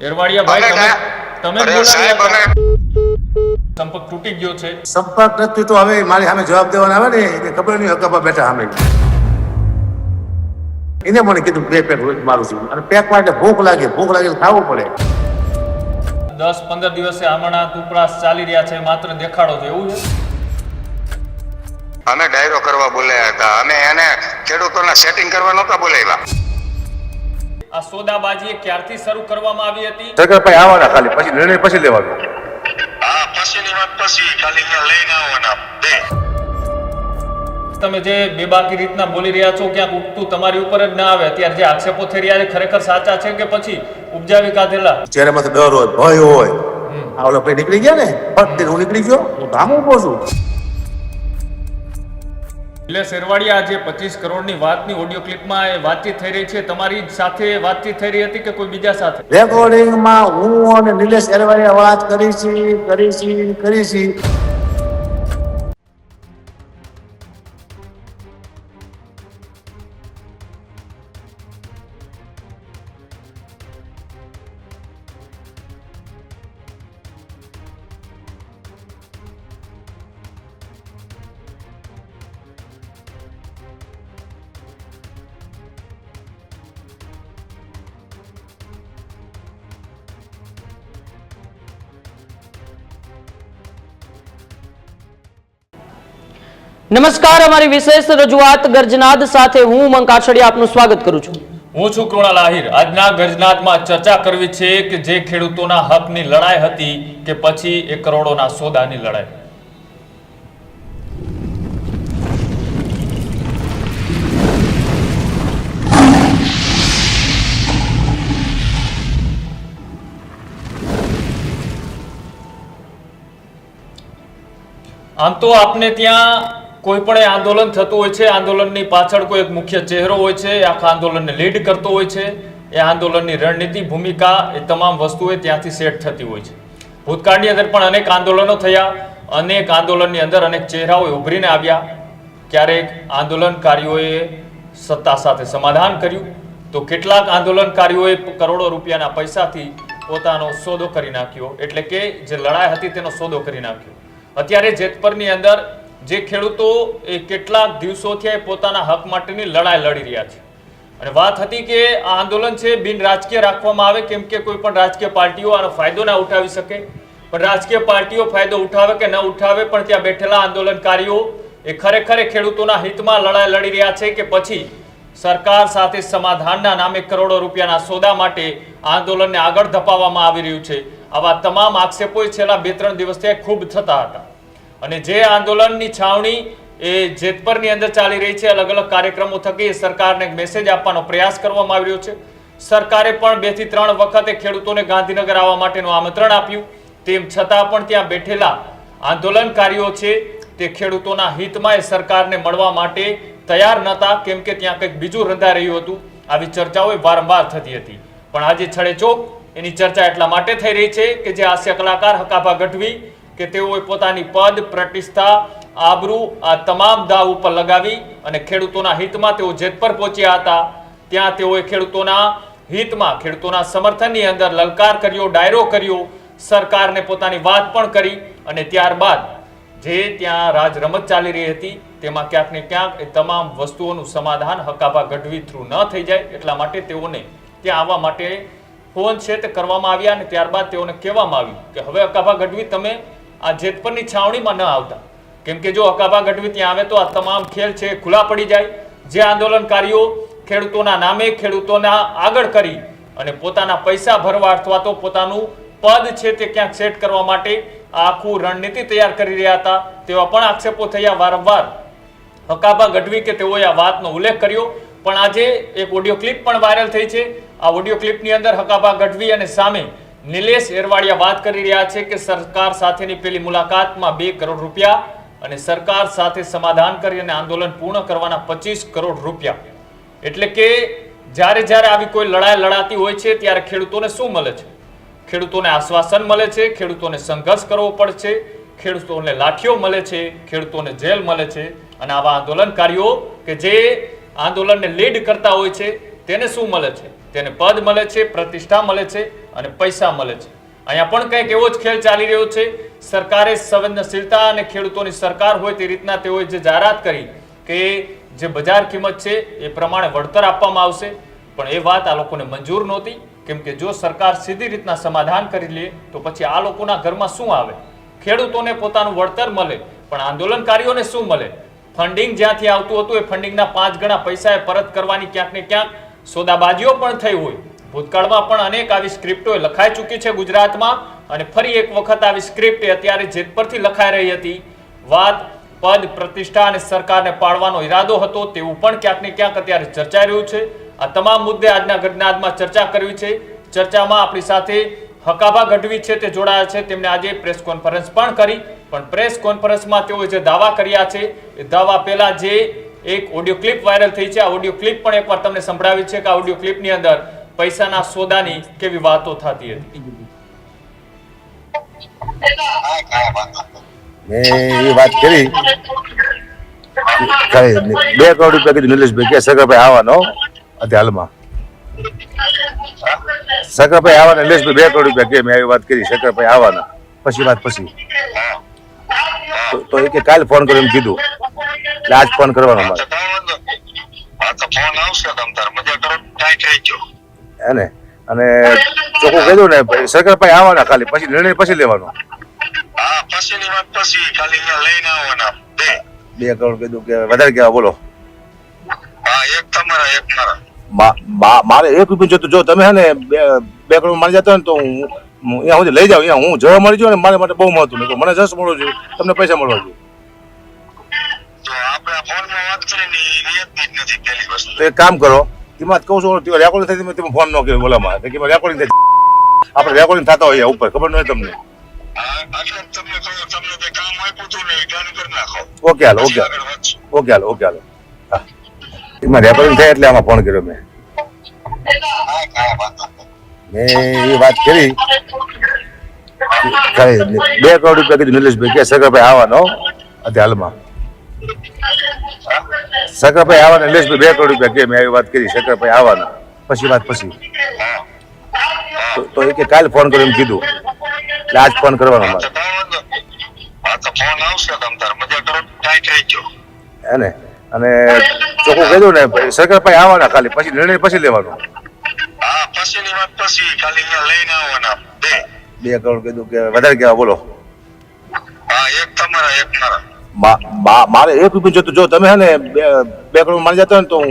એરવાડિયા ભાઈ તમે બોલાવ્યા સંપર્ક તૂટી ગયો છે. સંપર્ક નથી તો હવે મારી સામે જવાબ દેવાના આવે ને એને ખબર નહીં હકાબા બેઠા સામે એને મને કીધું બે પેક રોજ મારું છું અને પેક માટે ભૂખ લાગે ખાવું પડે. 10-15 દિવસે આમણા ટુકડાસ ચાલી રહ્યા છે, માત્ર દેખાડો છે, એવું છે. અમે ડાયરો કરવા બોલાયા હતા, અમે એને ખેડૂતોના સેટિંગ કરવા નહોતા બોલાવ્યા. આ સોદાબાજી ક્યારથી શરૂ કરવામાં આવી હતી? સરકાર પાસે આવવાના ખાલી, પછી નિર્ણય પછી લેવાનો. હા, પછીની વાત પછી, ખાલી અહીંયા લઈને આવવાના બે. તમે જે બેબાકી રીતના બોલી રહ્યા છો, ક્યાંક ઉગતું તમારી ઉપર જ ના આવે. અત્યારે જે આક્ષેપો થઈ રહ્યા છે ખરેખર સાચા છે કે પછી ઉપજાવી કાઢેલા? ચહેરામાંથી ડર હોય, ભય હોય. આ ઓલો ભાઈ નીકળી ગયા ને, ફટ હું નીકળી ગયો, હું ધામ ઉભો છું. એટલે શેરવાડિયા જે 25 કરોડની વાતની ઓડિયો ક્લિપમાં એ વાતચીત થઈ રહી છે, તમારી સાથે વાતચીત થઈ રહી હતી કે કોઈ બીજા સાથે? રેકોર્ડિંગમાં હું અને નિલેશ એરવાડિયા વાત કરી છે. નમસ્કાર, અમારી વિશેષ રજૂઆત ગર્જનાદ સાથે હું ઉમંગ કાછડિયા આપનું સ્વાગત કરું છું. હું છું કૃણાલ આહિર. આજના ગર્જનાદમાં ચર્ચા કરવી છે કે જે ખેડૂતોના હકની લડાઈ હતી કે પછી એ કરોડોના સોદાની લડાઈ. આમ તો આપને ત્યાં કોઈ પણ આંદોલન થતું હોય છે, આંદોલનની પાછળ કોઈ એક મુખ્ય ચહેરો હોય છે, આખા આંદોલનને લીડ કરતો હોય છે. એ આંદોલનની રણનીતિ, ભૂમિકા, એ તમામ વસ્તુઓ ત્યાંથી સેટ થતી હોય છે. ભૂતકાળની અંદર પણ અનેક આંદોલનો થયા, અનેક આંદોલનની અંદર અનેક ચહેરાઓ ઉભરીને આવ્યા. ક્યારેક આંદોલનકારીઓએ સત્તા સાથે સમાધાન કર્યું, તો કેટલાક આંદોલનકારીઓએ કરોડો રૂપિયાના પૈસાથી પોતાનો સોદો કરી નાખ્યો, એટલે કે જે લડાઈ હતી તેનો સોદો કરી નાખ્યો. અત્યારે જેતપરની અંદર જે ખેડૂતો એ કેટલાક દિવસોથી પોતાના હક માટેની લડાઈ લડી રહ્યા છે. અને વાત હતી કે આ આંદોલન છે બિન રાજકીય રાખવામાં આવે, કેમ કે કોઈ પણ રાજકીય પાર્ટીઓ આનો ફાયદો ના ઉઠાવી શકે. પણ રાજકીય પાર્ટીઓ ફાયદો ઉઠાવે કે ન ઉઠાવે, પણ ત્યાં બેઠેલા આંદોલનકારીઓ એ ખરેખર ખેડૂતોના હિતમાં લડાઈ લડી રહ્યા છે કે પછી સરકાર સાથે સમાધાનના નામે કરોડો રૂપિયાના સોદા માટે આંદોલનને આગળ ધપાવવામાં આવી રહ્યું છે. આવા તમામ આક્ષેપો છેલ્લા 2-3 દિવસથી ખૂબ થતા હતા. અને જે આંદોલનની છાવણી એ જેતપરની અંદર ચાલી રહી છે, અલગ અલગ કાર્યક્રમો થકી સરકારને મેસેજ આપવાનો પ્રયાસ કરવામાં આવી રહ્યો છે. સરકારે પણ 2 થી 3 વખતે ખેડૂતોને ગાંધીનગર આવવા માટેનું આમંત્રણ આપ્યું. તેમ છતાં પણ ત્યાં બેઠેલા આંદોલનકારીઓ છે તે ખેડૂતોના હિતમાં એ સરકારને મળવા માટે તૈયાર નહોતા, કેમ કે ત્યાં કંઈક બીજું રંધાઈ રહ્યું હતું. આવી ચર્ચાઓ વારંવાર થતી હતી. પણ આજે છડેચોક એની ચર્ચા એટલા માટે થઈ રહી છે કે જે હાસ્ય કલાકાર હકાભા ગઢવી કે તેઓએ પોતાની પદ, પ્રતિષ્ઠા, આબરૂ આ તમામ દાવ ઉપર લગાવી અને ખેડૂતોના હિતમાં તેઓ જેતપર પહોંચ્યા હતા. ત્યાં તેઓએ ખેડૂતોના હિતમાં, ખેડૂતોના સમર્થનની અંદર લલકાર કર્યો, ડાયરો કર્યો, સરકારને પોતાની વાત પણ કરી. અને ત્યારબાદ જે ત્યાં રાજ રમત ચાલી રહી હતી તેમાં ક્યાંક ને ક્યાંક એ તમામ વસ્તુઓનું સમાધાન હકાભા ગઢવી થ્રુ ન થઈ જાય એટલા માટે તેઓને ત્યાં આવવા માટે ફોન છે તે કરવામાં આવ્યા. અને ત્યારબાદ તેઓને કહેવામાં આવ્યું કે હવે હકાભા ગઢવી તમે આ જેતપરની છાવણીમાં ન આવતા, કેમ કે જો હકાભા ગઢવી ત્યાં આવે તો આ તમામ ખેલ છે ખુલ્લા પડી જાય. જે આંદોલનકારીઓ ખેડૂતોના નામે, ખેડૂતોના આગળ કરી અને પોતાના પૈસા ભરવા અથવા તો પોતાનું પદ છે તે ક્યાંક સેટ કરવા માટે આખું રણનીતિ તૈયાર કરી રહ્યા હતા, તેવા પણ આક્ષેપો થયા વારંવાર. હકાભા ગઢવી કે તેઓએ આ વાતનો ઉલ્લેખ કર્યો. પણ આજે એક ઓડિયો ક્લિપ પણ વાયરલ થઈ છે. આ ઓડિયો ક્લિપની અંદર હકાભા ગઢવી અને સામે નિલેશ એરવાડિયા વાત કરી રહ્યા છે કે સરકાર સાથેની પેલી મુલાકાતમાં 2 કરોડ રૂપિયા અને સરકાર સાથે સમાધાન કરી અને આંદોલન પૂર્ણ કરવાના 25 કરોડ રૂપિયા. એટલે કે જ્યારે આવી કોઈ લડાઈ લડાતી હોય છે ત્યારે ખેડૂતોને શું મળે છે? ખેડૂતોને આશ્વાસન મળે છે, ખેડૂતોને સંઘર્ષ કરવો પડે છે, ખેડૂતોને લાઠીઓ મળે છે, ખેડૂતોને જેલ મળે છે. અને આવા આંદોલનકારીઓ કે જે આંદોલનને લીડ કરતા હોય છે તેને શું મળે છે? તેને પદ મળે છે, પ્રતિષ્ઠા મળે છે. અને પૈસા મળે છે. અહીંયા પણ કંઈક એવો જ ખેલ ચાલી રહ્યો છે. સરકારે સંવેદનશીલતા અને ખેડૂતોની સરકાર હોય તે રીતના તેઓએ જે જાહેરાત કરી કે જે બજાર કિંમત છે એ પ્રમાણે વળતર આપવામાં આવશે, પણ એ વાત આ લોકોને મંજૂર નહોતી. કેમ કે જો સરકાર સીધી રીતના સમાધાન કરી લે તો પછી આ લોકોના ઘરમાં શું આવે? ખેડૂતોને પોતાનું વળતર મળે, પણ આંદોલનકારીઓને શું મળે? ફંડિંગ જ્યાંથી આવતું હતું એ ફંડિંગના 5 ગણા પૈસા એ પરત કરવાની ક્યાંક ને ક્યાંક સોદાબાજીઓ પણ થઈ હોય. ભૂતકાળમાં પણ અનેક આવી સ્ક્રિપ્ટો લખાઈ ચૂકી છે ગુજરાતમાં, અને ફરી એક વખત આવી સ્ક્રિપ્ટ અત્યારે જેત પરથી લખાઈ રહી હતી. વાત પદ, પ્રતિષ્ઠા અને સરકારને પાડવાનો ઈરાદો હતો તેવું પણ ક્યાંક ને ક્યાંક અત્યારે ચર્ચાઈ રહ્યું છે. આ તમામ મુદ્દે આજના ગઢનાદમાં ચર્ચા કરવી છે. ચર્ચામાં આપણી સાથે હકાભા ગઢવી છે તે જોડાયા છે. તેમણે આજે પ્રેસ કોન્ફરન્સ પણ કરી, પણ પ્રેસ કોન્ફરન્સમાં તેઓએ જે દાવા કર્યા છે એ દાવા પહેલા જે એક ઓડિયો ક્લિપ વાયરલ થઈ છે, આ ઓડિયો ક્લિપ પણ એકવાર તમને સંભળાવી છે કે આ ઓડિયો ક્લિપની અંદર પૈસાના સોદાની કેવી વાતો થતી હતી. મેં એ વાત કરી 2 કરોડ રૂપિયા કીધું નિલેશભાઈ કે સગરભાઈ આવવાનો અત્યારે હાલમાં. સગરભાઈ આવવાના નિલેશભાઈ 2 કરોડ રૂપિયા કે મેં આવી વાત કરી સગરભાઈ આવવાના. પછી વાત પછી તો એ કે કાલે ફોન કર્યો એમ કીધું, એટલે આજ ફોન કરવાનો મારે. એને અને ચોખ્ખું કીધું ને સગરભાઈ આવવાના, ખાલી પછી નિર્ણય પછી લેવાનો. 2 કરોડ કીધું કે વધારે કેવા બોલો. મારે 1 રૂપિયો જોતું. જો તમે હે ને 2 કરોડ મારી જતો ને તો હું અહીંયા સુધી લઈ જાઉં. અહીંયા હું જવા મળી જાઉં ને મારા માટે બહુ મહત્વ નહીં. મને જશ મળવું જોઈએ, તમને પૈસા મળવા જોઈએ. તો એક કામ કરો, તેમાં કહું છું રેકોર્ડિંગ થઈ તમે ફોન ન કર્યો બોલામાં કે રેકોર્ડિંગ થાય. આપણે રેકોર્ડિંગ થતા હોય ઉપર ખબર ન હોય તમને. ઓકે હાલો, ઓકે હાલો. એમાં રેકોર્ડિંગ થાય એટલે આમાં ફોન કર્યો મેં એ વાત કરી 2 કરોડ રૂપિયા કીધું નિલેશભાઈ કે સગરભાઈ આવવાનો અત્યારે હાલમાં. સગરભાઈ આવવાના નિલેશભાઈ 2 કરોડ રૂપિયા કે મેં આવી વાત કરી સગરભાઈ આવવાના. પછી વાત પછી તો એ કે કાલે ફોન કર્યો એમ કીધું, એટલે આજ ફોન કરવાનો મારે. એને અને ચોખ્ખું કીધું ને સગરભાઈ આવવાના, ખાલી પછી નિર્ણય પછી લેવાનો. 2 કરોડ કીધું કે વધારે કેવા બોલો. મારે 1 રૂપિયો જોતું. જો તમે હે ને 2 કરોડ મારી જતો ને તો હું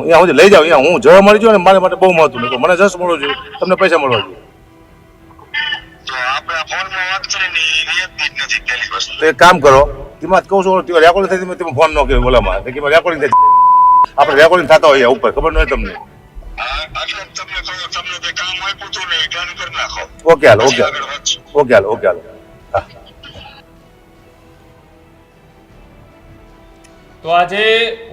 અહીંયા સુધી લઈ જાઉં. અહીંયા હું જવા મળી જાઉં ને મારા માટે બહુ મહત્વ નહીં. મને જશ મળવું જોઈએ, તમને પૈસા મળવા જોઈએ. તો એક કામ કરો, તેમાં કહું છું રેકોર્ડિંગ થઈ તમે ફોન ન કર્યો બોલામાં કે રેકોર્ડિંગ થાય. આપણે રેકોર્ડિંગ થતા હોય ઉપર ખબર ન હોય તમને. ઓકે હાલો. તો આજે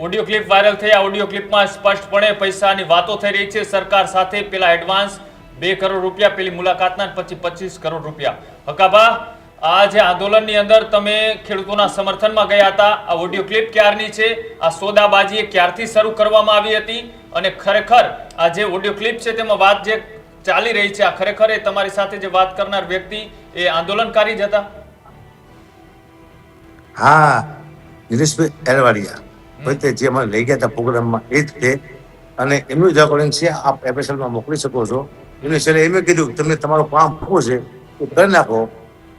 ઓડિયો ક્લિપ વાયરલ થઈ. આ ઓડિયો ક્લિપમાં સ્પષ્ટપણે પૈસાની વાતો થઈ રહી છે સરકાર સાથે. પેલા એડવાન્સ 2 કરોડ રૂપિયા પેલી મુલાકાતના, પછી 25 કરોડ રૂપિયા. હકાબા, આ જે આંદોલનની અંદર તમે ખેડૂતોના સમર્થનમાં ગયા હતા, આ ઓડિયો ક્લિપ ક્યારની છે? આ સોદાબાજી ક્યારથી શરૂ કરવામાં આવી હતી? અને ખરેખર આ જે ઓડિયો ક્લિપ છે તેમાં વાત જે ચાલી રહી છે, આ ખરેખર એ તમારી સાથે જે વાત કરનાર વ્યક્તિ એ આંદોલનકારી જ હતા? હા, નિલેશભાઈ એરવાડિયા પોતે જે મને લઈ ગયા હતા પ્રોગ્રામમાં એ જ છે. અને એમનું જ રેકોર્ડિંગ છે, આપ એપ્લિકેશનમાં મોકલી શકો છો. એમને સરે એમ કીધું તમને તમારું કામ પૂરું છે એ કરી નાખો.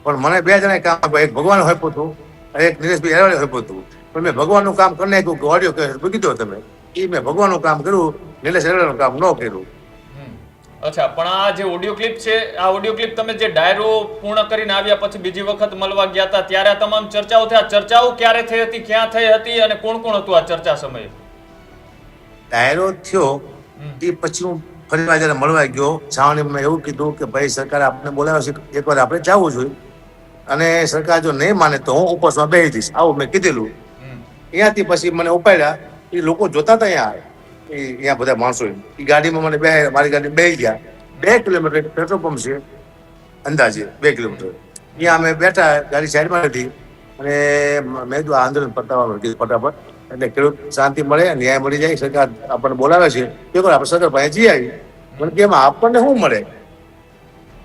પણ મને 2 જણાએ કામ આપ્યું. એક ભગવાન હોપ્યું હતું અને એક નિલેશભાઈ એરવાડિયા હોપ્યું હતું. પણ મેં ભગવાનનું કામ કરી નાખ્યું કે ઓડિયો કે કીધો તમે એ મેં ભગવાનનું કામ કર્યું, નિલેશ એરવાડિયાનું કામ ન કર્યું. અચ્છા, પણ આ જે ઓડિયો ક્લિપ છે, આ ઓડિયો ક્લિપ તમે જે ડાયરો પૂર્ણ કરીને આવ્યા પછી બીજી વખત મળવા ગયા હતા ત્યારે આ તમામ ચર્ચાઓ થઈ. આ ચર્ચાઓ ક્યારે થઈ હતી, ક્યાં થઈ હતી અને કોણ કોણ હતું આ ચર્ચા સમયે? ડાયરો થયો એ પછી હું ફરીવાર જયારે મળવા ગયો છાવણીમાં એવું કીધું કે ભાઈ સરકારે આપણે બોલાવ્યો છે, એકવાર આપણે જવું જોઈએ અને સરકાર જો નહીં માને તો હું ઉપવાસમાં બેસી જઈશ, આવું મેં કીધેલું. અહીંયાથી પછી મને ઉપાડ્યા. એ લોકો જોતા હતા અહીંયા બધા માણસો એ ગાડીમાં મને મારી ગાડી બેસી ગયા. 2 કિલોમીટર પેટ્રોલ પંપ છે અંદાજે 2 કિલોમીટર. અહીંયા અમે બેઠા, ગાડી સાઈડમાં હતી અને મેં કીધું આ આંદોલન પતાવવાનું કીધું ફટાફટ, એટલે ખેડૂત શાંતિ મળે, ન્યાય મળી જાય. સરકાર આપણને બોલાવે છે, આપણે સરકાર પાસે જઈ આવી. પણ કે એમાં આપણને શું મળે?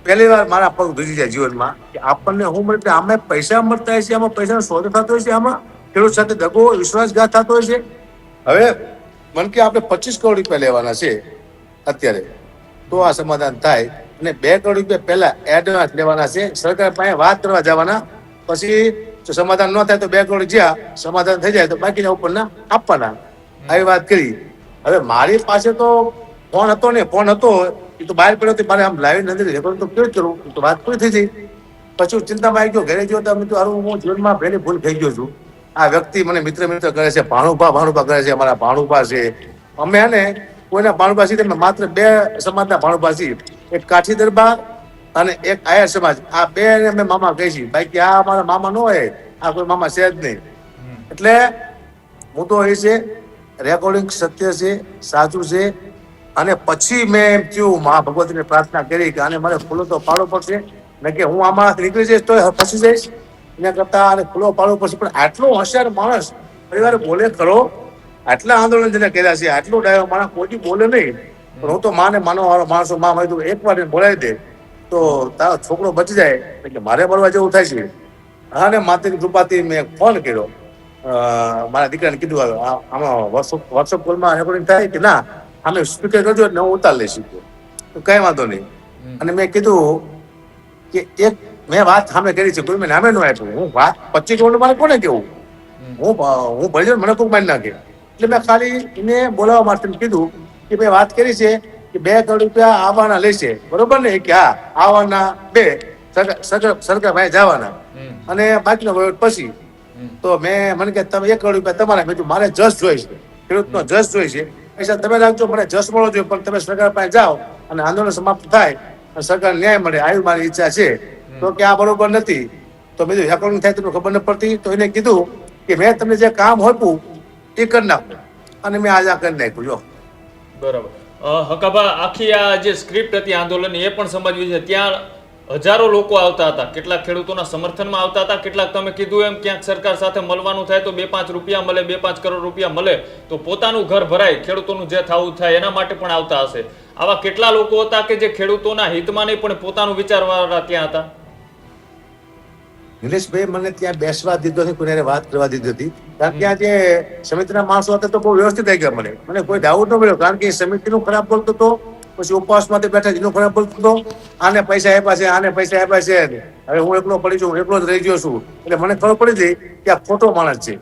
પહેલી વાર મારા પગ ધૂજી જાય જીવનમાં કે આપણને હું મળે આમાં પૈસા મળતા હોય છે, આમાં પૈસાનો સોદો થતો હોય છે, આમાં ખેડૂત સાથે દગો વિશ્વાસઘાત થતો હોય છે. હવે મન કે આપણે 25 કરોડ રૂપિયા લેવાના છે અત્યારે, તો આ સમાધાન થાય. અને 2 કરોડ રૂપિયા પહેલા એડવાન્સ લેવાના છે, સરકાર પાસે વાત કરવા જવાના. પછી જો સમાધાન ન થાય તો 2 કરોડ જ્યાં સમાધાન થઈ જાય તો બાકીના ઉપરના આપવાના. આવી વાત કરી. હવે મારી પાસે તો ફોન હતો ને, ફોન હતો એ તો બહાર પડ્યો, મારે આમ લાઈવ નથી રેકોર્ડ તો કેવું કરું, તો વાત પૂરી થઈ ગઈ. પછી હું ચિંતામાં આવી ગયો, ઘરે ગયો તો અમે તો હારું હું જીવનમાં પહેલી ભૂલ થઈ ગયો છું. આ વ્યક્તિ મને મિત્ર કરે છે, ભાણુભા કરે છે, અમારા ભાણુભા છે. અમે હે ને કોઈના ભાણુભા છીએ, માત્ર 2 સમાજના ભાણુભા છીએ, એક કાઠી દરબાર અને એક આયર સમાજ. આ 2 ને અમે મામા કહી છીએ, બાકી આ અમારા મામા ન હોય, આ કોઈ મામા છે જ નહીં. એટલે મુદ્દો એ છે, રેકોર્ડિંગ સત્ય છે, સાચું છે. અને પછી મેં એમ થયું, મા ભગવતીને પ્રાર્થના કરી કે આને મારે ખુલ્લો તો પાડવો પડશે, ને કે હું આમાં નીકળી જઈશ તો ફસી જઈશ, એના કરતા આને ખુલ્લો પાડવો પડશે. પણ આટલો હોશિયાર માણસ પરિવાર બોલે ખરો, આટલા આંદોલન જેને કર્યા છે, આટલો ડાયો માણસ કોઈ બોલે નહીં. પણ હું તો માને માનો વાળો માણસો, માં મારી એક વાર બોલાવી દે તો તારો છોકરો બચી જાય, એટલે મારે મળવા જેવું થાય છે. હા, ને માતાની કૃપાથી મેં ફોન કર્યો, મારા દીકરાને કીધું આમાં વોટ્સઅપ કોલમાં રેકોર્ડિંગ થાય કે ના, અમે સ્પીકર કરજો એટલે હું ઉતાર લઈશ, તો કઈ વાંધો નહીં. અને મેં કીધું કે એક મેં વાત સામે કરી છે, કોઈ મેં નામે ન આપ્યું. હું વાત 25 કરોડ મારે કોને કેવું, હું ભરી જાઉં મને કોઈ મારી નાખે. એટલે મેં ખાલી એને બોલાવવા માટે કીધું કે ભાઈ વાત કરી છે કે 2 કરોડ રૂપિયા આવવાના લેશે, બરોબર ને? કે હા, આવવાના 2 સરકાર ભાઈ જવાના અને બાકીનો વહીવટ પછી. તો મને કે તમે 1 કરોડ રૂપિયા તમારા. મેં મારે જસ જોઈ છે, ખેડૂતનો જસ જોઈ છે, પૈસા તમે રાખજો, મને જસ મળવો જોઈએ, પણ તમે સરકાર પાસે જાઓ અને આંદોલન સમાપ્ત થાય અને સરકાર ન્યાય મળે, આવી મારી ઈચ્છા છે. તો કે આ બરોબર નથી. તો બીજું રેકોર્ડિંગ થાય તમને ખબર ન પડતી. તો એને કીધું કે મેં તમને જે કામ હોપ્યું એ કરી નાખું, અને મેં આજે આ કરી નાખ્યું. જો બરાબર. હકાભા, આખી આ જે સ્ક્રિપ્ટ હતી આંદોલનની એ પણ સમજવી છે. ત્યાં હજારો લોકો આવતા હતા, કેટલાક ખેડૂતોના સમર્થનમાં આવતા હતા, કેટલાક તમે કીધું એમ ક્યાંક સરકાર સાથે મળવાનું થાય તો 2-5 રૂપિયા મળે, 2-5 કરોડ રૂપિયા મળે તો પોતાનું ઘર ભરાય, ખેડૂતોનું જે થવું થાય એના માટે પણ આવતા હશે. આવા કેટલા લોકો હતા કે જે ખેડૂતોના હિતમાં નહીં પણ પોતાનું વિચારવાળા ત્યાં હતા? નિલેશભાઈ, મને ત્યાં બેસવા દીધો નથી, કોઈને વાત કરવા દીધી હતી. કારણ કે ત્યાં જે સમિતિના માણસો હતા તો બહુ વ્યવસ્થિત થઈ ગયા. મને કોઈ ડાઉટ ન મળ્યો, કારણ કે સમિતિનું ખરાબ બોલતો હતો, પછી ઉપવાસમાંથી બેઠા એનું ખરાબ બોલતો હતો, આને પૈસા આપ્યા છે, આને પૈસા આપ્યા છે. હવે હું એકલો પડી છું, હું એકલો જ રહી ગયો છું. એટલે મને ખબર પડી ગઈ કે આ ખોટો માણસ છે,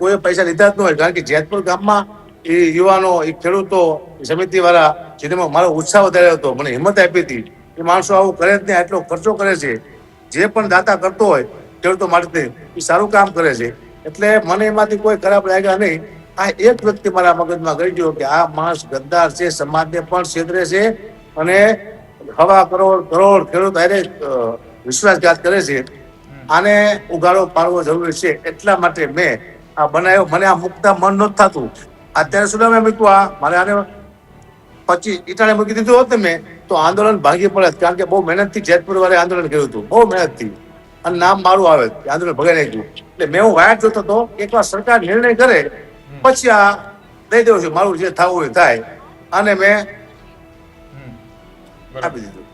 કોઈ પૈસા લીધા જ ન હોય. કારણ કે જેતપુર ગામમાં એ યુવાનો, એ ખેડૂતો, સમિતિ વાળા, જેમાં મારો ઉત્સાહ વધારે હતો, મને હિંમત આપી હતી. એ માણસો આવું કરે જ નહીં, આટલો ખર્ચો કરે છે. જે પણ દાતા કરતો હોય ખેડૂતો માટે એ સારું કામ કરે છે. એટલે મને એમાંથી કોઈ ખરાબ લાગ્યા નહીં. આ એક વ્યક્તિ મારા મગજમાં ગઈ ગયો કે આ માણસ ગદ્દાર છે, સમાજને પણ છેતરે છે અને 1.25 કરોડ ખેડૂત હારે વિશ્વાસઘાત કરે છે. આને ઉગાડો પાડવો જરૂરી છે. એટલા માટે મેં આ બનાવ્યો. મને આ મુકતા મન નહોતું થતું. અત્યારે સુધી મેં મૂક્યું. આ મારે આને 25 ઈટાણે મૂકી દીધું હોત ને મેં, તો આંદોલન ભાગી પડે. કારણ કે બહુ મહેનતથી જેતપુર વાળે આંદોલન કર્યું હતું, બહુ મહેનતથી, અને નામ મારું આવે આંદોલન ભગાઈ નાખ્યું. એટલે મેં હું વાયટ જોતો હતો, એકવાર સરકાર નિર્ણય કરે પછી આ દઈ દઉં છું, મારું જે થવું હોય થાય. અને મેં આપી દીધું.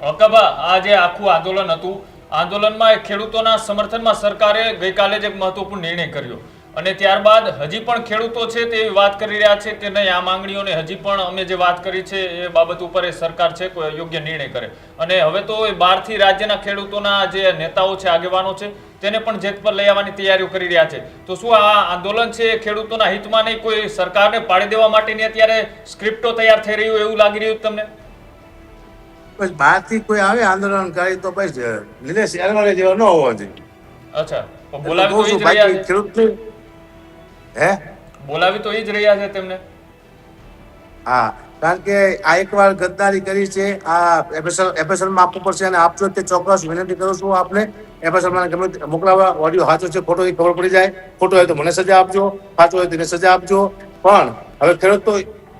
હકાભા, આ જે આખું આંદોલન હતું, આંદોલનમાં ખેડૂતોના સમર્થનમાં સરકારે ગઈકાલે જ એક મહત્વપૂર્ણ નિર્ણય કર્યો અને ત્યારબાદ હજી પણ ખેડૂતો છે તે વાત કરી રહ્યા છે કે નહીં, આ માંગણીઓને હજી પણ અમે જે વાત કરી છે એ બાબત ઉપર એ સરકાર છે કોઈ યોગ્ય નિર્ણય કરે. અને હવે તો એ બહારથી રાજ્યના ખેડૂતોના જે નેતાઓ છે, આગેવાનો છે, તેને પણ જેત પર લઈ આવવાની તૈયારીઓ કરી રહ્યા છે. તો શું આ આંદોલન છે એ ખેડૂતોના હિતમાં નહીં, કોઈ સરકારને પાડી દેવા માટેની અત્યારે સ્ક્રિપ્ટો તૈયાર થઈ રહ્યું એવું લાગી રહ્યું તમને? પછી બહારથી કોઈ આવે આંદોલનકારી તો પછી નિલેશ એરવાલે જેવા ન હોવા જોઈએ. અચ્છા, બોલાવી તો ઈ જ રહ્યા છે. ખેડૂતને બોલાવી તો ઈ જ રહ્યા છે તેમને. હા, કારણ કે આ એકવાર ગદ્દારી કરી છે. આ એફએસએલમાં આપવું પડશે અને આપજો તે ચોક્કસ વિનંતી કરું છું આપને. એફએસએલમાં ગમે મોકલાવા, ઓડિયો સાચો છે ખોટો એ ખબર પડી જાય. ખોટો હોય તો મને સજા આપજો, સાચો હોય તો એને સજા આપજો. પણ હવે ખેડૂત તો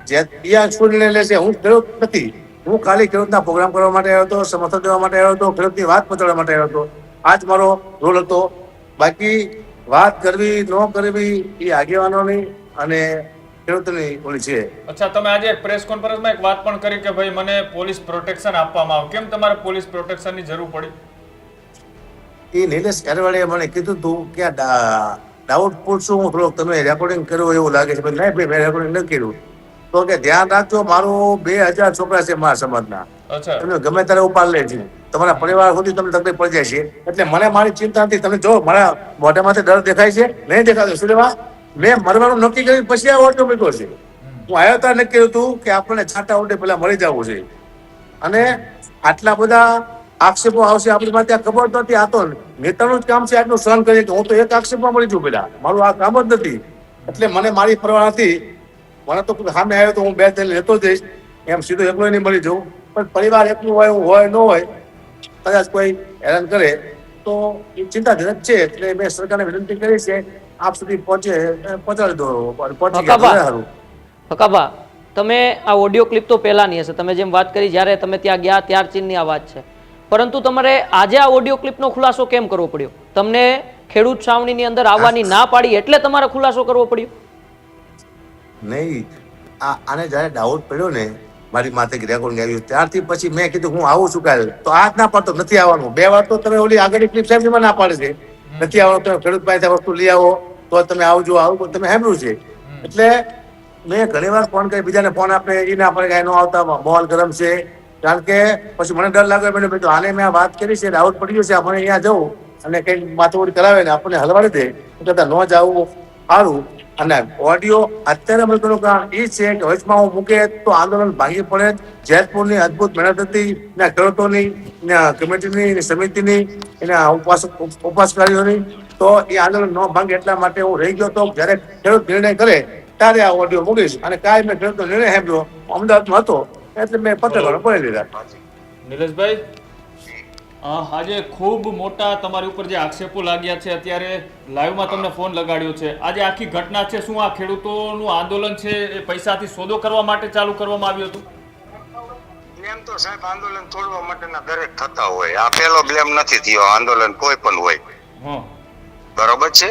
જે છોડીને લેશે. હું ખેડૂત નથી, હું ખાલી ખેડૂતના પ્રોગ્રામ કરવા માટે આવ્યો હતો, સમર્થન દેવા માટે આવ્યો હતો, ખેડૂતની વાત પહોંચાડવા માટે આવ્યો હતો. આ જ મારો રોલ હતો. બાકી વાત કરવી ન કરવી એ આગેવાનોની અને ખેડૂતોની ઓલી છે. અચ્છા, તમે આજે એક પ્રેસ કોન્ફરન્સમાં એક વાત પણ કરી કે ભાઈ મને પોલીસ પ્રોટેક્શન આપવામાં આવે. કેમ તમારે પોલીસ પ્રોટેક્શનની જરૂર પડી? એ નિલેશ કારવાડીએ મને કીધું હતું કે આ ડાઉટફુલ શું હું થોડોક તમે રેકોર્ડિંગ કર્યું એવું લાગે છે. પણ નહીં ભાઈ, મેં રેકોર્ડિંગ નથી કર્યું. તો કે ધ્યાન રાખજો, મારું 2000 છોકરા છે મારા સમાજના, અચ્છા, તમે ગમે ત્યારે ઉપાડ લેજો, તમારા પરિવાર સુધી તમને તકલીફ પડી જાય છે. એટલે મને મારી ચિંતા નથી. તમે જો મારા મોઢામાંથી ડર દેખાય છે? નહીં દેખાતો. શું લેવા મેં મરવાનું નક્કી કર્યું પછી આ ઓટો મૂક્યો છે. હું આવ્યો ત્યાં નક્કી કર્યું હતું કે આપણને છાંટા ઉડે પેલા મરી જવું છે. અને આટલા બધા આક્ષેપો આવશે આપણી પાસે આ ખબર નથી. આ તો નેતાનું જ કામ છે આટલું સહન કરીએ કે હું તો એક આક્ષેપમાં મળી છું પેલા, મારું આ કામ જ નથી. એટલે મને મારી પરવા નથી. મને તો સામે આવ્યો તો હું 2 દિન લેતો જઈશ, એમ સીધો એકલો નહીં મળી જવું. પણ પરિવાર એકલું હોય, હું હોય ન હોય, કદાચ કોઈ હેરાન કરે તો એ ચિંતાજનક છે. એટલે મેં સરકારને વિનંતી કરી છે આપ સુધી પહોંચાડી દો. પહોંચી ગયા તો સારું. હકાભા, તમે આ ઓડિયો ક્લિપ તો પહેલાની હશે, તમે જેમ વાત કરી જ્યારે તમે ત્યાં ગયા ત્યાર ચીનની આ વાત છે, પરંતુ તમારે આજે આ ઓડિયો ક્લિપનો ખુલાસો કેમ કરવો પડ્યો? તમને ખેડૂત છાવણીની અંદર આવવાની ના પાડી એટલે તમારે ખુલાસો કરવો પડ્યો? નહીં, આને જયારે ડાઉટ પડ્યો ને મારી માથે રેકોર્ડિંગ આવ્યું ત્યારથી પછી મેં કીધું હું આવું છું કાલે. તો આ જ ના પાડતો નથી આવવાનું. 2 વાર તો તમે ઓલી આગળની ક્લિપ સાહેબ ના પાડે છે નથી આવવાનું. તમે ખેડૂત પાસે વસ્તુ લઈ આવો તો તમે આવજો, આવું તમે સાંભળ્યું છે. એટલે મેં ઘણી વાર ફોન કરી, બીજાને ફોન આપે એ ના પડે, કાંઈ ન આવતા, માહોલ ગરમ છે. કારણ કે પછી મને ડર લાગે, મેં કીધું આને મેં આ વાત કરી છે, ડાઉટ પડી ગયો છે, આપણે અહીંયા જવું અને કંઈક માથાકૂટ કરાવે ને આપણને હલવાડી દે એટલે ન જવું સારું. અને ઓડિયો અત્યારે મળવાનું કારણ એ છે કે વચમાં હું મૂકે તો આંદોલન ભાંગી પડે. જેતપુરની અદભુત મહેનત હતી ને ખેડૂતોની ને કમિટીની સમિતિની એના ઉપવાસકારીઓની, તો એ આંદોલન ન ભાંગે એટલા માટે હું રહી ગયો હતો. જ્યારે ખેડૂત નિર્ણય કરે ત્યારે આ ઓડિયો મૂકીશ. અને કાંઈ મેં ખેડૂતનો નિર્ણય સાંભળ્યો, અમદાવાદમાં હતો એટલે મેં પત્રકારો પડી લીધા. નિલેશભાઈ, આજે ખૂબ મોટા તમારી ઉપર જે આક્ષેપો લાગ્યા છે, અત્યારે લાઈવમાં તમને ફોન લગાડ્યો છે. આજે આખી ઘટના છે શું? આ ખેડૂતોનું આંદોલન છે એ પૈસાથી સોદો કરવા માટે ચાલુ કરવામાં આવ્યું હતું? બ્લેમ તો સાહેબ આંદોલન તોડવા માટેના દરેક થતા હોય. આ પેલો બ્લેમ નથી થયો. આંદોલન કોઈ પણ હોય, બરોબર છે.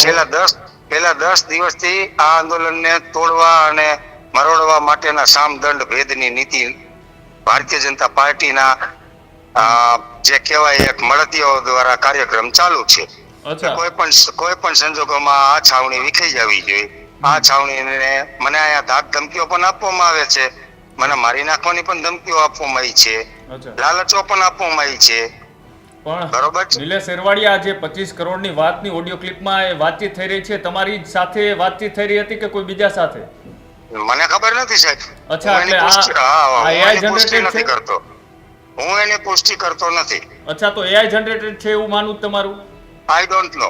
છેલ્લા 10 દિવસથી આ આંદોલનને તોડવા અને મરોડવા માટેના સામદંડ ભેદની નીતિ ભારતીય જનતા પાર્ટીના જે કહેવાય એક મળતીઓ દ્વારા કાર્યક્રમ ચાલુ છે. કોઈ પણ સંજોગોમાં આ છાવણી વિખાઈ જવી જોઈએ. આ છાવણીને મને અહીંયા ધાક ધમકીઓ પણ આપવામાં આવે છે, મને મારી નાખવાની પણ ધમકીઓ આપવામાં આવી છે, લાલચો પણ આપવામાં આવી છે. પણ બરોબર છે. નિલેશ એરવાડિયા જે 25 કરોડની વાતની ઓડિયો ક્લિપમાં એ વાતચીત થઈ રહી છે, તમારી સાથે વાતચીત થઈ રહી હતી કે કોઈ બીજા સાથે? મને ખબર નથી સાહેબ. અચ્છા, એટલે આ AI જનરેટેડ નથી કરતો, હું એની પુષ્ટિ કરતો નથી. અચ્છા, તો AI જનરેટેડ છે એવું માનવું તમારું? I don't know.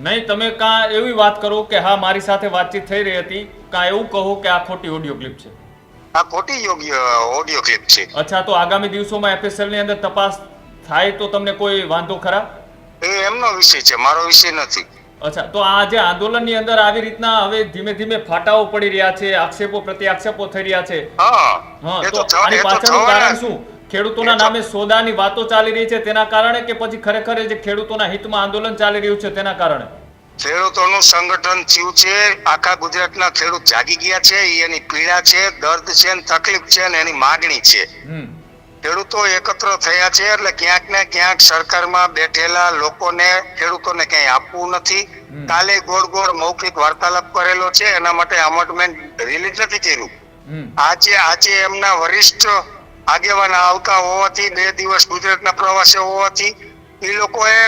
નહીં, તમે કાં એવી વાત કરો કે હા મારી સાથે વાતચીત થઈ રહી હતી, કાં એવું કહો કે આ ખોટી ઓડિયો ક્લિપ છે? આ ખોટી યોગ્ય ઓડિયો ક્લિપ છે. અચ્છા, તો આગામી દિવસોમાં FSL ની અંદર તપાસ થાય તો તમને કોઈ વાંધો ખરા? એ એમનો વિષય છે, મારો વિષય નથી. અચ્છા, તો આ જે આંદોલનની અંદર આવી રીતના હવે ધીમે ધીમે ફાટાઓ પડી રહ્યા છે, આક્ષેપો પ્રતિ આક્ષેપો થઈ રહ્યા છે, તો આની પાછળનું કારણ શું? ખેડૂતોના નામે સોદાની વાતો ચાલી રહી છે તેના કારણે, કે પછી ખરેખર જે ખેડૂતોના હિતમાં આંદોલન ચાલી રહ્યું છે તેના કારણે? ખેડૂતોનું સંગઠન થયું છે, આખા ગુજરાતના ખેડૂત જાગી ગયા છે, એની પીડા છે, દર્દ છે, તકલીફ છે ને એની માગણી છે. ખેડૂતો એકત્ર થયા છે એટલે ક્યાંક ને ક્યાંક સરકારમાં બેઠેલા લોકોને ખેડૂતોને ક્યાંય આપવું નથી. કાલે ગોળ મૌખિક વાર્તાલાપ કરેલો છે, એના માટે અમેન્ડમેન્ટ રિલીઝ નથી કર્યું. આજે એમના વરિષ્ઠ આગેવાન આવતા હોવાથી, 2 દિવસ ગુજરાતના પ્રવાસે હોવાથી એ લોકોએ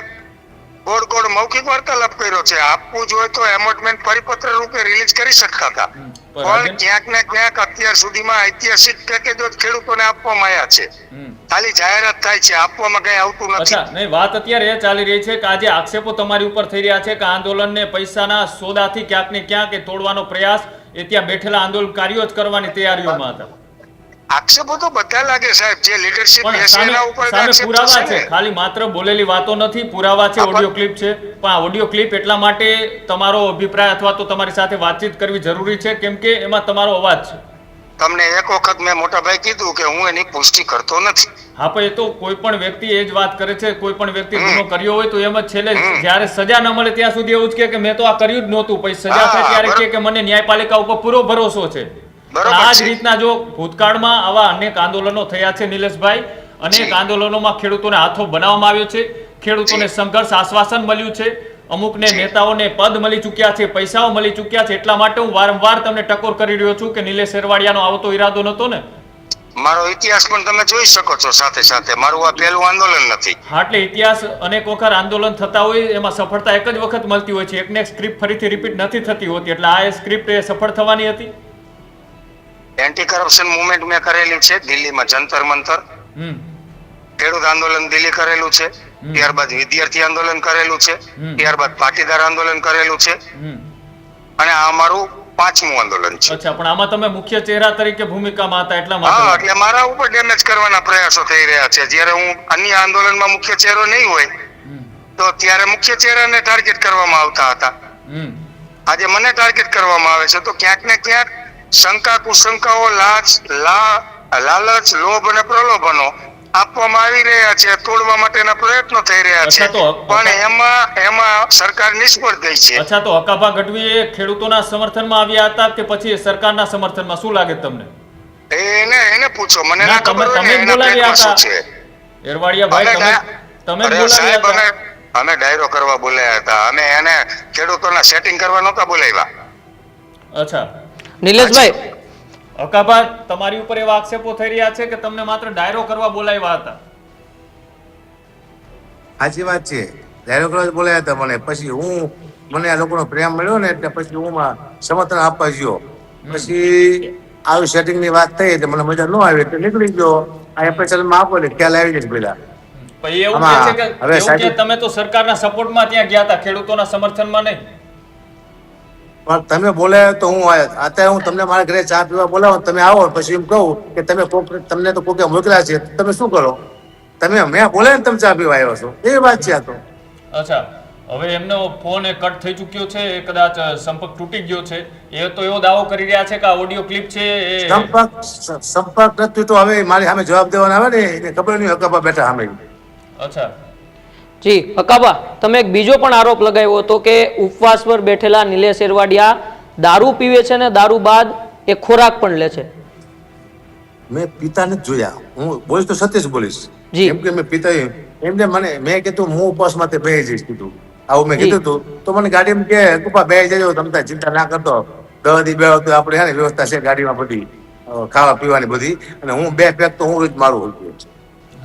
ગોળ મૌખિક વાર્તાલાપ કર્યો છે. આપવું જોઈએ તો એમેન્ડમેન્ટ પરિપત્ર રૂપે રિલીઝ કરી શકતા હતા, પણ ક્યાંક ને ક્યાંક અત્યાર સુધીમાં ઐતિહાસિક પેકેજો ખેડૂતોને આપવામાં આવ્યા છે. ખાલી જાહેરાત થાય છે, આપવામાં કઈ આવતું નથી. અચ્છા, નહીં, વાત અત્યારે એ ચાલી રહી છે કે આજે આક્ષેપો તમારી ઉપર થઈ રહ્યા છે કે આંદોલનને પૈસાના સોદાથી ક્યાંક ને ક્યાંક તોડવાનો પ્રયાસ એ ત્યાં બેઠેલા આંદોલનકારીઓ જ કરવાની તૈયારીઓમાં હતા. આક્ષેપો તો બધા લાગે સાહેબ, જે લીડરશિપ બેસે એના ઉપર સામે પુરાવા છે, ખાલી માત્ર બોલેલી વાતો નથી, પુરાવા છે, ઓડિયો ક્લિપ છે. પણ આ ઓડિયો ક્લિપ એટલા માટે તમારો અભિપ્રાય અથવા તો તમારી સાથે વાતચીત કરવી જરૂરી છે કેમ કે એમાં તમારો અવાજ છે. તમને એક વખત મેં મોટાભાઈ કીધું કે હું એની પુષ્ટિ કરતો નથી. હા પણ એ તો કોઈ પણ વ્યક્તિ એ જ વાત કરે છે, કોઈ પણ વ્યક્તિ ગુનો કર્યો હોય તો એમ જ છેલ્લે જ્યારે સજા ન મળે ત્યાં સુધી એવું જ કે મેં તો આ કર્યું જ નહોતું, પછી સજા થાય ત્યારે કે મને ન્યાયપાલિકા ઉપર પૂરો ભરોસો છે. બરોબર આ જ છે. રીતના જો ભૂતકાળમાં આવા અનેક આંદોલનો થયા છે નિલેશભાઈ, અનેક આંદોલનોમાં ખેડૂતોને હાથો બનાવવામાં આવ્યો છે, ખેડૂતોને સંઘર્ષ આશ્વાસન મળ્યું છે, અમુકને નેતાઓને પદ મળી ચૂક્યા છે, પૈસાઓ મળી ચૂક્યા છે. એટલા માટે હું વારંવાર તમને ટકોર કરી રહ્યો છું કે નિલેશ એરવાડિયાનો આવતો ઈરાદો નહોતો ને. મારો ઇતિહાસ પણ તમે જોઈ શકો છો સાથે સાથે. મારું આ પહેલું આંદોલન નથી. હા, એટલે ઇતિહાસ અનેક વખત આંદોલન થતા હોય એમાં સફળતા એક જ વખત મળતી હોય છે, એકને એક સ્ક્રિપ્ટ ફરીથી રિપીટ નથી થતી હોતી. એટલે આ સ્ક્રિપ્ટ એ સફળ થવાની હતી. એન્ટી કરપ્શન મુવમેન્ટ મેં કરેલી છે દિલ્હીમાં, જંતર મંતર. ખેડૂત આંદોલન દિલ્હી કરેલું છે, ત્યારબાદ વિદ્યાર્થી આંદોલન કરેલું છે, ત્યારબાદ પાટીદાર આંદોલન કરેલું છે, અને આ અમારું 5મું આંદોલન છે. અચ્છા, પણ આમાં તમે મુખ્ય ચહેરા તરીકે ભૂમિકામાં હતા એટલા હા, માટે. એટલે મારા ઉપર ડેમેજ કરવાના પ્રયાસો થઈ રહ્યા છે. જ્યારે હું અન્ય આંદોલનમાં મુખ્ય ચહેરો નહીં હોય તો ત્યારે મુખ્ય ચહેરાને ટાર્ગેટ કરવામાં આવતા હતા. આજે મને ટાર્ગેટ કરવામાં આવે છે. તો ક્યાંક ને ક્યાંક શંકા કુશંકાઓ, લાલચ, લોભ અને પ્રલોભનો આપવામાં આવી રહ્યા છે, તોડવા માટેના પ્રયત્નો થઈ રહ્યા છે. અચ્છા, તો પણ એમાં સરકાર નિષ્ફળ ગઈ છે. અચ્છા, તો હકાભા ગઢવી એ ખેડૂતોના સમર્થનમાં આવ્યા હતા કે પછી સરકારના સમર્થનમાં, શું લાગે તમને? એને પૂછો, મને ના, ના ખબર હોય ને તમે જ એના બોલાવ્યા પેટમાં શું હતા. છે. એરવાડિયા ભાઈ, તમે જ અરે બોલાવ્યા સાહેબ, હતા. અમે ડાયરો કરવા બોલાયા હતા. અમે એને ખેડૂતોના સેટિંગ કરવા નહોતા બોલાવ્યા. અચ્છા, નિલેશભાઈ, હકાભા તમારી ઉપર એવા આક્ષેપો થઈ રહ્યા છે કે તમને માત્ર ડાયરો કરવા બોલાવ્યા હતા. સાચી વાત છે, ડાયરેક્ટ જ બોલાયા હતા મને. પછી મને આ લોકોનો પ્રેમ મળ્યો ને એટલે પછી હું સમર્થન આપવા ગયો. પછી આવી સેટિંગ ની વાત થઈ એટલે મને મજા ન આવી એટલે નીકળી ગયો. આ એપ્રિલ માં આપો એટલે ખ્યાલ આવી જાય પેલા. પછી એવું આમાં કહે છે કે હવે એવું સાહેબ- કે તમે તો સરકારના સપોર્ટમાં ત્યાં ગયા હતા, ખેડૂતોના સમર્થનમાં નહીં. પણ તમે બોલાયો તો હું આવ્યો. અત્યારે હું તમને મારા ઘરે ચા પીવા બોલાવો, તમે આવો પછી એમ કહું કે તમને તો કોકે મોકલ્યા છે, તમે શું કરો? મેં બોલાય ને તમે ચા પીવા આવ્યો છો, એવી વાત છે આ તો. અચ્છા, હવે એમનો ફોન એ કટ થઈ ચૂક્યો છે, એ કદાચ સંપર્ક તૂટી ગયો છે. એ તો એવો દાવો કરી રહ્યા છે કે આ ઓડિયો ક્લિપ છે એ સંપર્ક નથી તો હવે મારી સામે જવાબ દેવાના આવે ને, એને ખબર નહીં હકાબા બેઠા સામે. અચ્છા, જી હકાબા, તમે એક બીજો પણ આરોપ લગાવ્યો હતો કે ઉપવાસ પર બેઠેલા નિલેશ એરવાડિયા દારૂ પીવે છે ને દારૂ બાદ એ ખોરાક પણ લે છે. મેં પિતા નથી જોયા. હું બોલીશ તો સત્ય જ બોલીશ. જી. એમ કે મેં પિતા એમને મેં કીધું હું ઉપવાસ માટે બેસી જઈશ કીધું. આવું મેં જી. કીધું હતું તો મને ગાડીમાં કે કૃપા બેસી જજો, તમે તાર ચિંતા ના કરતો. 10 દી બે તો આપણે હે ને વ્યવસ્થા છે ગાડીમાં બધી ખાવા પીવાની બધી. અને હું 2 પેક તો હું રોજ મારું છું.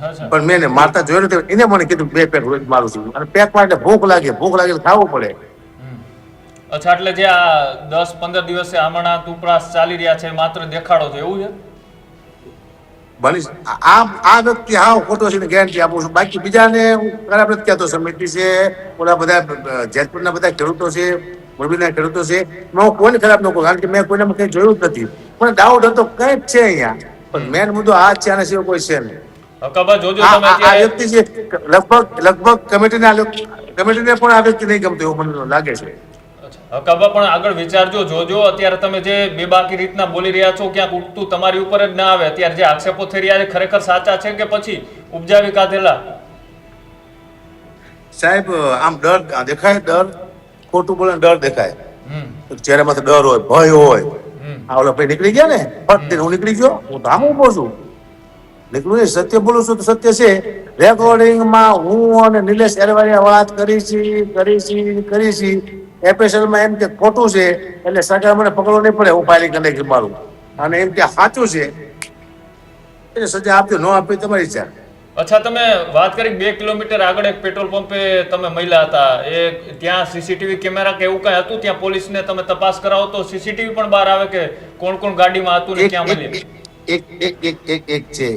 અચ્છા, પણ મેં એને મારતા જોયું નથી. એને મને કીધું 2 પેક રોજ મારું છું. અને પેક માટે ભૂખ લાગે એટલે ખાવું પડે. અચ્છા, એટલે જે આ 10-15 દિવસે હમણાં ઉપવાસ ચાલી રહ્યા છે માત્ર દેખાડો છે એવું છે? બની આ વ્યક્તિ હાવ ખોટો છે, ગેરંટી આપું છું. બાકી બીજાને હું ખરાબ નથી કહેતો. સમિતિ છે, ઓલા બધા જેતપુરના બધા ખેડૂતો છે, મોરબીના ખેડૂતો છે, હું કોઈને ખરાબ ન કહું, કારણ કે મેં કોઈને કંઈ જોયું જ નથી. પણ ડાઉટ હતો કંઈક છે અહીંયા. પણ મેન મુદ્દો આ જ છે, આના સિવાય કોઈ છે નહીં. હકાબા જોજો તમે આ અત્યારે વ્યક્તિ છે લગભગ કમિટીને પણ આ વ્યક્તિ નહીં ગમતું એવું મને લાગે છે. હકાબા પણ આગળ વિચારજો, જોજો. અત્યારે તમે જે બેબાકી રીતના બોલી રહ્યા છો ક્યાંક ઉઠતું તમારી ઉપર જ ના આવે. અત્યારે જે આક્ષેપો થઈ રહ્યા છે ખરેખર સાચા છે કે પછી ઉપજાવી કાઢેલા? સાહેબ આમ ડર દેખાય, ડર ખોટું બોલે ડર દેખાય. ચહેરામાંથી ડર હોય, ભય હોય. આ ઓલા ભાઈ નીકળી ગયા ને, ફટ હું નીકળી ગયો. હું તો આમ ઉભો છું, નીકળું નહીં. સત્ય બોલું છું તો સત્ય છે. રેકોર્ડિંગમાં હું અને નિલેશ એરવાડિયા વાત કરી છે. એપિસોડમાં એમ કે ખોટું છે એટલે સરકાર મને પકડવો નહીં પડે, હું ફાઇલિંગ કરી મારું. અને એમ કે સાચું છે એટલે સજા આપજો, ન આપી તમારી ઈચ્છા. અચ્છા, તમે વાત કરી 2 કિલોમીટર આગળ એક પેટ્રોલ પંપે તમે મહિલા હતા, એ ત્યાં સીસીટીવી કેમેરા કે એવું કઈ હતું? ત્યાં પોલીસને તમે તપાસ કરાવો તો સીસીટીવી પણ બહાર આવે કે કોણ કોણ ગાડીમાં હતું ને ક્યાં મળી? એક છે.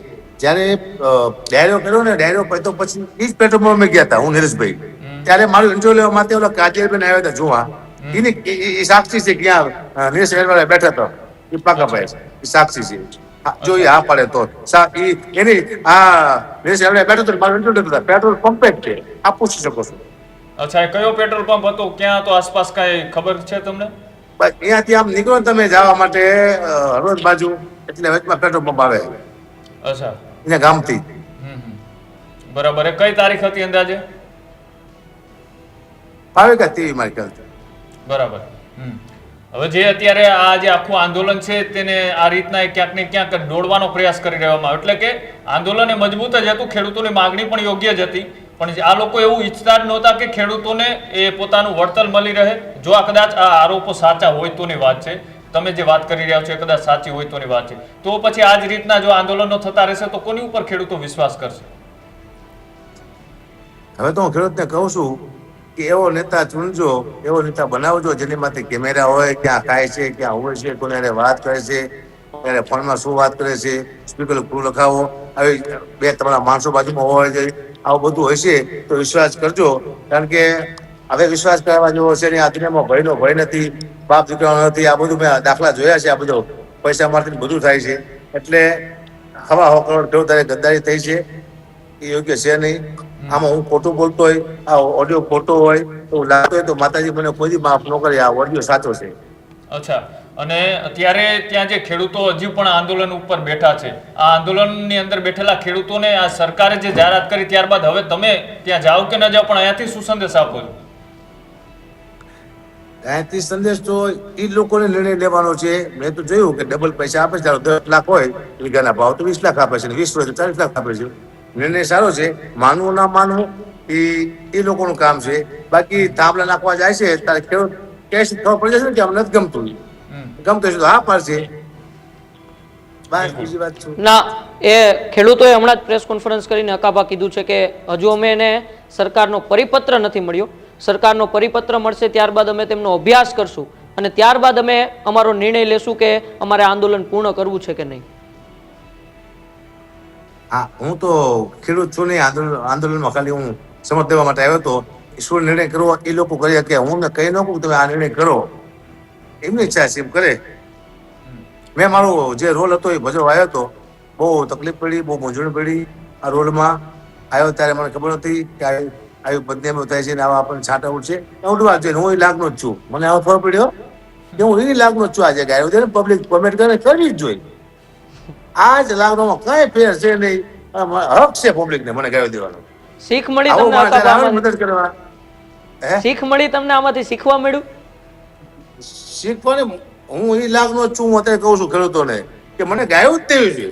જયારે ડાયરો કર્યો ને, ડાયરો તો પછી એ જ પેટ્રોલ પંપે ગયા હતા હું નરેશભાઈ. ત્યારે મારું ઇન્ટરવ્યુ લેવા માટે ઓલા કાજલબેન આવ્યા હતા જોવા. એ સાક્ષી છે ક્યાં નિલેશ એરવાડિયા બેઠા હતા. એ પાકાભાઈ એ સાક્ષી છે. જો એ હા પાડે તો એની નિલેશ એરવાડિયા બેઠો હતો, મારું ઇન્ટરવ્યુ હતા. પેટ્રોલ પંપે જ છે, આપ પૂછી શકો છો. અચ્છા, એ કયો પેટ્રોલ પંપ હતો, ક્યાં હતો, આસપાસ કઈ ખબર છે તમને? અહીંયાથી આમ નીકળો ને તમે જવા માટે હળવદ બાજુ, એટલે વચમાં પેટ્રોલ પંપ આવે અચ્છા. એના ગામથી. બરાબર. એ કઈ તારીખ હતી અંદાજે? આવે કે તેવી મારી ખ્યાલથી. બરાબર. હવે જે અત્યારે આ જે આખું આંદોલન છે તેને આ રીતના ક્યાંક ને ક્યાંક દોડવાનો પ્રયાસ કરી રહેવામાં આવ્યો. એટલે કે આંદોલન એ મજબૂત જ હતું, ખેડૂતોની માગણી પણ યોગ્ય જ હતી, પણ આ લોકો એવું ઈચ્છતા જ નહોતા કે ખેડૂતોને એ પોતાનું વળતર મળી રહે. જો આ કદાચ આ આરોપો સાચા હોય તોની વાત છે, તમે જે વાત કરી રહ્યા છો એ કદાચ સાચી હોય તોની વાત છે, તો પછી આ જ રીતના જો આંદોલનો થતા રહેશે તો કોની ઉપર ખેડૂતો વિશ્વાસ કરશે? હવે તો હું ખેડૂતને કહું છું કે એવો નેતા ચૂનજો, એવો નેતા બનાવજો જેની માંથી કેમેરા હોય, ક્યાં ખાય છે, ક્યાં હોય છે, કોને હારે વાત કરે છે, કોને ફોનમાં શું વાત કરે છે, સ્પીકર પૂરું લખાવો, આવી બે તમારા માણસો બાજુમાં હોવા જોઈએ, આવું બધું હશે તો વિશ્વાસ કરજો. કારણ કે હવે વિશ્વાસ કરવા જેવો છે ને આ દુનિયામાં ભયનો ભય નથી, બાપ દીકરાનો નથી. આ બધું મેં દાખલા જોયા છે, આ બધું પૈસા મારથી બધું થાય છે. એટલે હવા 100 કરોડ ખેડૂત ગદ્દારી થઈ છે એ યોગ્ય છે નહીં. આમાં હું ખોટું બોલતો હોય, આ ઓડિયો ખોટો હોય એવું લાગતો હોય તો માતાજી મને કોઈ દી માફ ન કરે. આ ઓડિયો સાચો છે. અચ્છા. અને અત્યારે ત્યાં જે ખેડૂતો હજી પણ આંદોલન ઉપર બેઠા છે, આ આંદોલનની અંદર બેઠેલા ખેડૂતોને આ સરકારે જે જાહેરાત કરી ત્યારબાદ હવે તમે ત્યાં જાઓ કે ન જાઓ, પણ અહીંયાથી શું સંદેશ આપો છો? અહીંથી સંદેશ તો એ લોકોને નિર્ણય લેવાનો છે. મેં તો જોયું કે ડબલ પૈસા આપે છે. 10 લાખ હોય વીઘાના ભાવ તો 20 લાખ આપે છે, 20 હોય તો 40 લાખ આપે છે. નિર્ણય સારો છે, માનવું ના માનવું એ લોકોનું કામ છે. બાકી તાંબલા નાખવા જાય છે ત્યારે ખેડૂત કેશ ખબર પડી જશે ને કે અમને નથી ગમતું, ગમતું હશે તો હા પાડશે. બસ બીજી વાત શું ના, એ ખેડૂતોએ હમણાં જ પ્રેસ કોન્ફરન્સ કરીને હકાભા કીધું છે કે હજુ અમે એને સરકારનો પરિપત્ર નથી મળ્યો, સરકારનો પરિપત્ર મળશે ત્યારબાદ અમે તેમનો અભ્યાસ કરશું અને ત્યારબાદ અમે અમારો નિર્ણય લેશું કે અમારે આંદોલન પૂર્ણ કરવું છે કે નહીં. હા, હું તો ખેડૂત છું નહીં. આંદોલનમાં ખાલી હું સમર્થ દેવા માટે આવ્યો હતો. શું નિર્ણય કરવો એ લોકો કરે કે હું કહી ન કહું તમે આ નિર્ણય કરો, એમની ઈચ્છા છે એમ કરે. મેં મારો જે રોલ હતો એ ભજવવા આવ્યો હતો. બહુ તકલીફ પડી, બહુ મૂંઝવણ પડી. આ રોલમાં આવ્યો ત્યારે મને ખબર હતી કે આવી બદનામી થાય છે ને આવા આપણને છાંટા ઉઠશે. ઉઠવા જોઈએ, હું એ લાગનો જ છું. મને હવે ખબર પડ્યો કે હું એ લાગનો જ છું. આ જગ્યાએ આવ્યો ત્યારે પબ્લિક કોમેન્ટ કરે કરવી જ જોઈએ. આ જ લાગણોમાં કઈ ફેર છે નહીં. હક છે પબ્લિકને મને ગાયો દેવાનો. શીખ મળી તમને હકાભામાં? મદદ કરવા શીખ મળી તમને? આમાંથી શીખવા મળ્યું? શીખવાને હું એ લાગનો જ છું. હું અત્યારે કહું છું ખેડૂતોને કે મને ગાયું જ તેવી છે.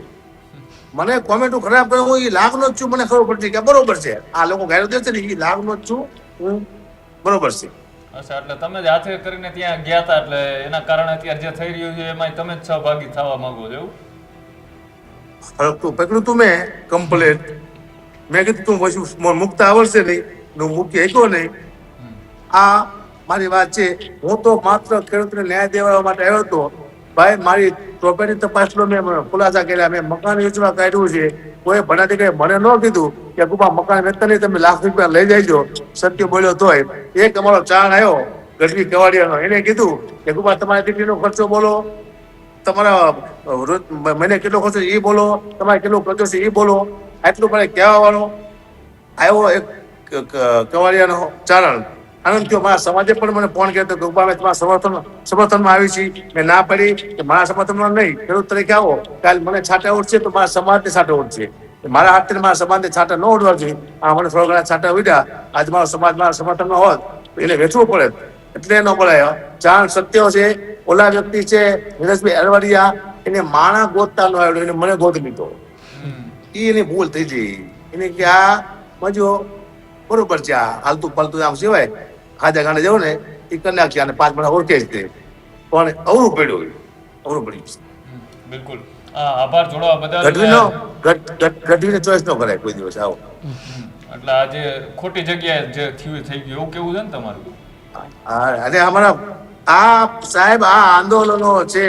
મને કોમેન્ટો ખરાબ કરે, હું એ લાગનો જ છું. મને ખબર પડતી કે બરોબર છે, આ લોકો ગાયું દે છે ને એ લાગનો જ છું હું, બરોબર છે. અચ્છા. એટલે તમે જ હાથે કરીને ત્યાં ગયા હતા એટલે એના કારણે અત્યારે જે થઈ રહ્યું છે એમાં તમે જ સહભાગી થવા માંગો છો એવું? પકડ્યું તું મેં કમ્પ્લેટ. મેં કીધું તું પછી મુકતા આવડશે નહીં, હું મૂકી શક્યો નહીં. આ મારી વાત છે. હું તો માત્ર ખેડૂતને ન્યાય દેવા માટે આવ્યો હતો. ભાઈ મારી પ્રોપર્ટી તપાસનો મેં ખુલાસા કર્યા. મેં મકાન વેચવા કાઢ્યું છે. કોઈ ભણાધિકારી મને ન કીધું કે ગુપા મકાન વેચતા નહીં, તમે લાખ રૂપિયા લઈ જાયજો. સત્ય બોલ્યો તોય એક અમારો ચાણ આવ્યો ગઢવી કવાડિયાનો, એને કીધું કે ગુપા તમારી દીકરીનો ખર્ચો બોલો, તમારા મહિને કેટલો ખર્ચો એ બોલો, તમારે કેટલો ખર્ચો છે એ બોલો. આટલું મને કહેવા વાળો આવ્યો એક કવાડિયાનો ચારણ. આનંદ થયો. મારા સમાજે પણ મને ફોન કર્યો કે ગુપા મેં તમારા સમર્થનમાં આવી છે. મેં ના પડી કે મારા સમર્થનમાં નહીં, ખેડૂત તરીકે આવો. કાલે મને છાંટા ઉઠશે તો મારા સમાજને છાંટા ઉઠશે. મારા હાથથી મારા સમાજને છાંટા ન ઉડવા જોઈએ. આ મને થોડા ઘણા છાંટા ઉડ્યા. આજે મારો સમાજ મારા સમર્થનમાં હોત તો એને વેચવું પડે, એટલે ન બોલાયો. ચાણ સત્ય છે. ઓલા વ્યક્તિ છે નીરજભાઈ અરવાડિયા, એને માણા ગોતતા ન આવ્યો, એને મને ગોતી લીધો. એની ભૂલ થઈ ગઈ. એને કે આ મજો બરોબર છે, આ હાલતું પાલતું આમ સિવાય ખાધા ગાંડે જવું ને એ કરી નાખ્યા અને 5 મહિના ઓળખે જ તે. પણ અવરું પડ્યું, અવરું પડ્યું. બિલકુલ. આભાર જોડવા બદલ. ગઢવીને ચોઈસ ન કરાય કોઈ દિવસ. આવો એટલે આજે ખોટી જગ્યાએ જે થયું થઈ ગયું એવું કેવું છે ને તમારું? અને અમારા આ સાહેબ આ આંદોલનો છે,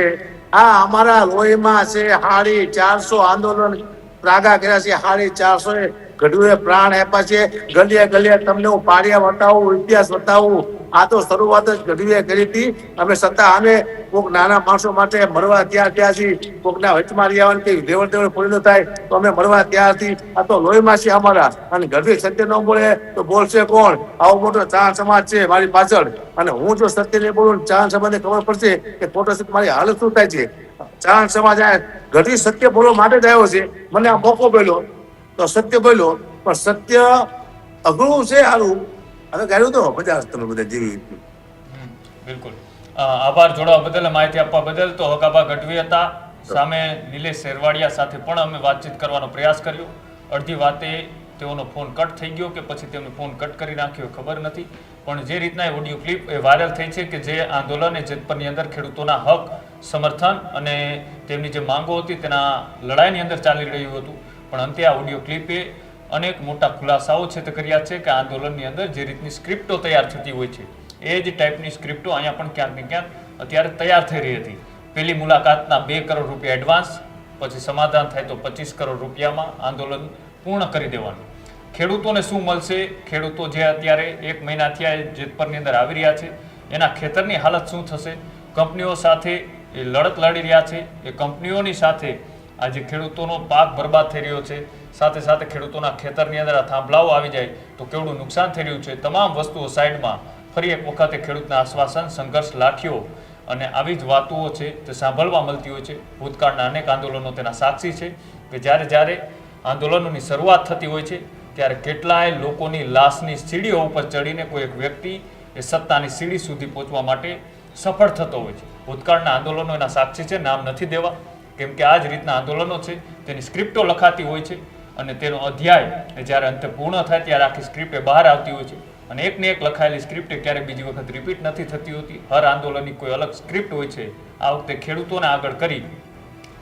આ અમારા લોહીમાં છે. 450 આંદોલન પ્રાગા કર્યા છે. 450 ગઢવીએ પ્રાણ આપ્યા છે. ગલીએ ગલીએ તમને હું પારિયા બતાવું, ઇતિહાસ બતાવું. આ તો શરૂઆત જ ગઢવીએ કરી હતી. અમે છતાં અમે કોઈક નાના માણસો માટે મળવા તૈયાર થયા છીએ. કોઈકના વચમાં રહેવાનું કે લેવડ દેવડ પૂરી ન થાય તો અમે મળવા તૈયાર છીએ. આ તો લોહીમાં છે અમારા. અને ગઢવી સત્ય ન બોલે તો બોલશે કોણ? આવો મોટો ચાહણ સમાજ છે મારી પાછળ. અને હું જો સત્ય નહીં બોલું, ચાહણ સમાજને ખબર પડશે કે ખોટો સત્ય મારી હાલત શું થાય છે. ચાહણ સમાજ આ ગઢવી સત્ય બોલવા માટે જ આવ્યો છે. મને આ મોકો મળ્યો તો સત્ય બોલ્યો, પણ સત્ય અઘરું છે. સારું હવે ગાયું તો મજા તમે બધા જેવી. બિલકુલ. આભાર જોડવા બદલ, માહિતી આપવા બદલ. તો હકાબા ગઢવી હતા. સામે નિલેશ શેરવાડિયા સાથે પણ અમે વાતચીત કરવાનો પ્રયાસ કર્યો. અડધી વાતે તેઓનો ફોન કટ થઈ ગયો કે પછી તેમનો ફોન કટ કરી નાખ્યો ખબર નથી. પણ જે રીતના એ ઓડિયો ક્લિપ એ વાયરલ થઈ છે કે જે આંદોલન એ જેતપરની અંદર ખેડૂતોના હક, સમર્થન અને તેમની જે માંગો હતી તેના લડાઈની અંદર ચાલી રહ્યું હતું. પણ અંતે આ ઓડિયો ક્લિપે અનેક મોટા ખુલાસાઓ છે તે કર્યા છે કે આંદોલનની અંદર જે રીતની સ્ક્રિપ્ટો તૈયાર થતી હોય છે એ જ ટાઈપની સ્ક્રિપ્ટો અહીંયા પણ ક્યાંક ને ક્યાંક અત્યારે તૈયાર થઈ રહી હતી. પહેલી મુલાકાતના 2 કરોડ રૂપિયા એડવાન્સ, પછી સમાધાન થાય તો 25 કરોડ રૂપિયામાં આંદોલન પૂર્ણ કરી દેવાનું. ખેડૂતોને શું મળશે? ખેડૂતો જે અત્યારે 1 મહિનાથી આ જેતપરની અંદર આવી રહ્યા છે એના ખેતરની હાલત શું થશે? કંપનીઓ સાથે એ લડત લડી રહ્યા છે. એ કંપનીઓની સાથે આજે ખેડૂતોનો પાક બરબાદ થઈ રહ્યો છે. સાથે સાથે ખેડૂતોના ખેતરની અંદર આ થાંભલાઓ આવી જાય તો કેવડું નુકસાન થઈ રહ્યું છે. તમામ વસ્તુઓ સાઈડમાં ફરી એક વખતે ખેડૂતના આશ્વાસન, સંઘર્ષ, લાઠીઓ અને આવી જ વાતો છે તે સાંભળવા મળતી હોય છે. ભૂતકાળના અનેક આંદોલનો તેના સાક્ષી છે કે જ્યારે આંદોલનોની શરૂઆત થતી હોય છે ત્યારે કેટલાય લોકોની લાશની સીડીઓ ઉપર ચડીને કોઈ એક વ્યક્તિ એ સત્તાની સીડી સુધી પહોંચવા માટે સફળ થતો હોય છે. ભૂતકાળના આંદોલનો એના સાક્ષી છે, નામ નથી દેવા, કેમ કે આ જ રીતના આંદોલનો છે તેની સ્ક્રિપ્ટો લખાતી હોય છે અને તેનો અધ્યાય જ્યારે અંતે પૂર્ણ થાય ત્યારે આખી સ્ક્રિપ્ટ એ બહાર આવતી હોય છે. અને એકને એક લખાયેલી સ્ક્રિપ્ટ ક્યારેય બીજી વખત રિપીટ નથી થતી હોતી. હર આંદોલનની કોઈ અલગ સ્ક્રિપ્ટ હોય છે. આ વખતે ખેડૂતોને આગળ કરી,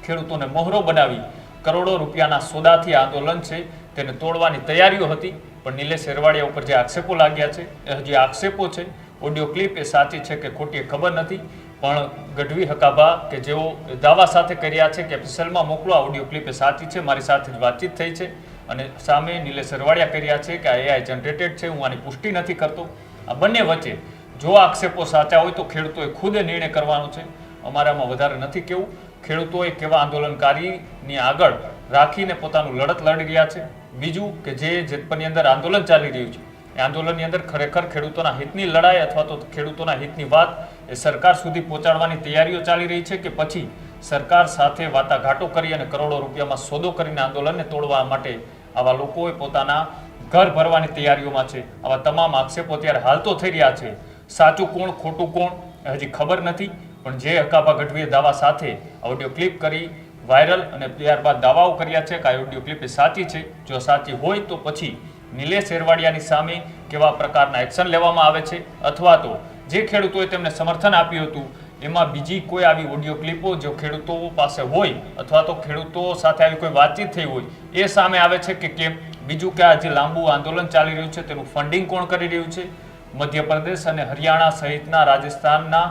ખેડૂતોને મોહરો બનાવી કરોડો રૂપિયાના સોદાથી આંદોલન છે તેને તોડવાની તૈયારીઓ હતી. પણ નિલેશ શેરવાડિયા ઉપર જે આક્ષેપો લાગ્યા છે એ હજી આક્ષેપો છે. ઓડિયો ક્લિપ એ સાચી છે કે ખોટી એ ખબર નથી. પણ ગઢવી હકાભા કે જેઓ દાવા સાથે કર્યા છે કે એપિસોડમાં મોકલો આ ઓડિયો ક્લિપ એ સાચી છે, મારી સાથે જ વાતચીત થઈ છે. અને સામે નિલેશ શેરવાડિયા કર્યા છે કે આ એઆઈ જનરેટેડ છે, હું આની પુષ્ટિ નથી કરતો. આ બંને વચ્ચે જો આક્ષેપો સાચા હોય તો ખેડૂતોએ ખુદ નિર્ણય કરવાનો છે. અમારામાં વધારે નથી કેવું. ખેડૂતોએ કેવા આંદોલનકારીની આગળ રાખીને પોતાનું લડત લડી રહ્યા છે. બીજું કે જે જેતપરની અંદર આંદોલન ચાલી રહ્યું છે એ આંદોલનની અંદર ખરેખર ખેડૂતોના હિતની લડાઈ અથવા તો ખેડૂતોના હિતની વાત એ સરકાર સુધી પહોંચાડવાની તૈયારીઓ ચાલી રહી છે કે પછી સરકાર સાથે વાટાઘાટો કરી અને કરોડો રૂપિયામાં સોદો કરીને આંદોલનને તોડવા માટે આવા લોકોએ પોતાના ઘર ભરવાની તૈયારીઓમાં છે. આવા તમામ આક્ષેપો અત્યારે હાલ તો થઈ રહ્યા છે. સાચું કોણ, ખોટું કોણ હજી ખબર નથી. પણ જે હકાભા ગઢવીએ દાવા સાથે ઓડિયો ક્લિપ કરી વાયરલ અને ત્યારબાદ દાવાઓ કર્યા છે કે આ ઓડિયો ક્લિપ એ સાચી છે. જો સાચી હોય તો પછી નિલેશ શેરવાડિયાની સામે કેવા પ્રકારના એક્શન લેવામાં આવે છે અથવા તો જે ખેડૂતોએ તેમને સમર્થન આપ્યું હતું એમાં બીજી કોઈ આવી ઓડિયો ક્લિપો જો ખેડૂતો પાસે હોય અથવા તો ખેડૂતો સાથે આવી કોઈ વાતચીત થઈ હોય એ સામે આવે છે કે કેમ. બીજું કે આ જે લાંબુ આંદોલન ચાલી રહ્યું છે તેનું ફંડિંગ કોણ કરી રહ્યું છે? મધ્યપ્રદેશ અને હરિયાણા સહિતના રાજસ્થાનના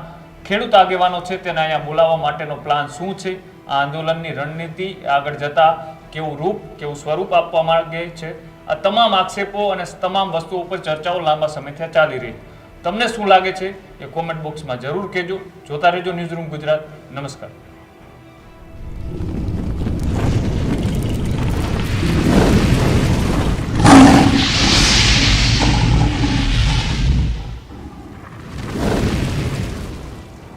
ખેડૂત આગેવાનો છે તેને અહીંયા બોલાવવા માટેનો પ્લાન શું છે? આ આંદોલનની રણનીતિ આગળ જતા કેવું રૂપ, કેવું સ્વરૂપ આપવા માંગે છે? આ તમામ આક્ષેપો અને તમામ વસ્તુઓ ઉપર ચર્ચાઓ લાંબા સમયથી ચાલી રહી. તમને શું લાગે છે એ કોમેન્ટ બોક્સમાં જરૂર કહેજો. જોતા રહેજો ન્યૂઝરૂમ ગુજરાત. નમસ્કાર.